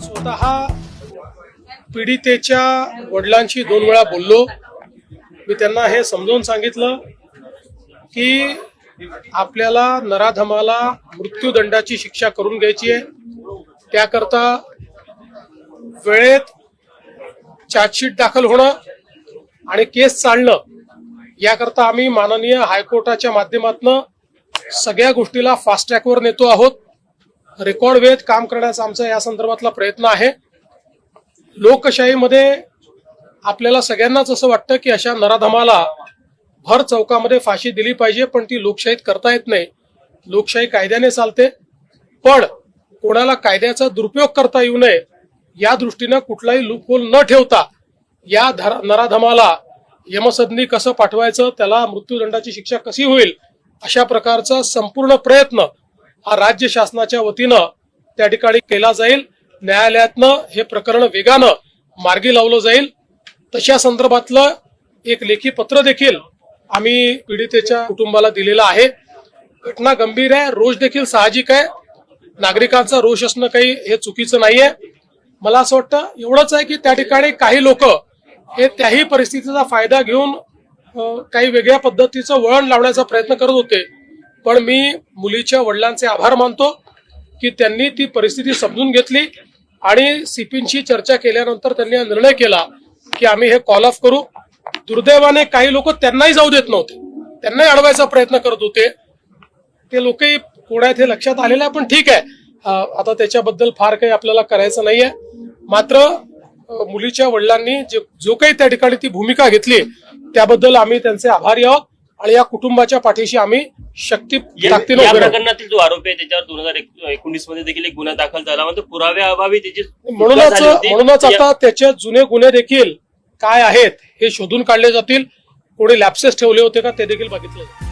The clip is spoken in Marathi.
स्वतः पीडितेच्या वडिलांशी 2 वेळा बोललो. मी त्यांना हे समजावून सांगितलं की आपल्याला नराधमाला मृत्यूदंडाची शिक्षा करून घ्यायची आहे. त्याकरता वेळेत चार्जशीट दाखल होणं आणि केस चालणं याकरता आम्ही माननीय हायकोर्टाच्या माध्यमातून सगळ्या गोष्टीला फास्ट ट्रॅकवर नेतो आहोत. रेकॉर्ड वेळेत काम करण्याचा आमचा या संदर्भातला प्रयत्न आहे. लोकशाहीमध्ये आपल्याला सगळ्यांनाच असं वाटतं की अशा नराधमाला भर चौकामध्ये फाशी दिली पाहिजे, पण ती लोकशाहीत करता येत नाही. लोकशाही कायद्याने चालते, पण कोणाला कायद्याचा दुरुपयोग करता येऊ नये या दृष्टीनं कुठलाही लूपहोल न ठेवता या नराधमाला यमसदनी कसं पाठवायचं, त्याला मृत्यूदंडाची शिक्षा कशी होईल, अशा प्रकारचा संपूर्ण प्रयत्न हा राज्य शासनाच्या वतीनं त्या ठिकाणी केला जाईल. न्यायालयातनं हे प्रकरण वेगानं मार्गी लावलं जाईल. तशा संदर्भातलं एक लेखी पत्र देखील आम्ही पीडितेच्या कुटुंबाला दिलेलं आहे. घटना गंभीर आहे, रोष देखील साहजिक आहे. नागरिकांचा रोष असणं काही हे चुकीचं नाहीये. मला असं वाटतं एवढंच आहे की त्या ठिकाणी काही लोक हे त्याही परिस्थितीचा फायदा घेऊन काही वेगळ्या पद्धतीचं वळण लावण्याचा प्रयत्न करत होते. पण मी मुलीच्या वडिलांचे आभार मानतो की त्यांनी ती परिस्थिती समजून घेतली आणि सीपींशी चर्चा केल्यानंतर त्यांनी हा निर्णय केला की आम्ही हे कॉल ऑफ करू. दुर्दैवाने काही लोक त्यांनाही जाऊ देत नव्हते, त्यांनाही अडवायचा प्रयत्न करत होते. ते लोकही कोणात हे लक्षात आलेलं आहे, पण ठीक आहे, आता त्याच्याबद्दल फार काही आपल्याला करायचं नाहीये. मात्र मुलीच्या वडिलांनी जो काही त्या ठिकाणी ती भूमिका घेतली त्याबद्दल आम्ही त्यांचे आभारी आहोत आणि या कुटुंबाच्या पाठीशी आम्ही शक्ती ताकदीने उभे राहू. प्रकरणातील जो आरोपी आहे त्याच्यावर 2019 मध्ये देखील एक गुन्हा दाखल झाला, म्हणजे पुराव्याअभावी त्याची म्हणूनच आता त्याचे जुने गुन्हे देखील काय आहेत हे शोधून काढले जातील. कोणी लॅप्सेस ठेवले होते का ते देखील बघितलं जाईल.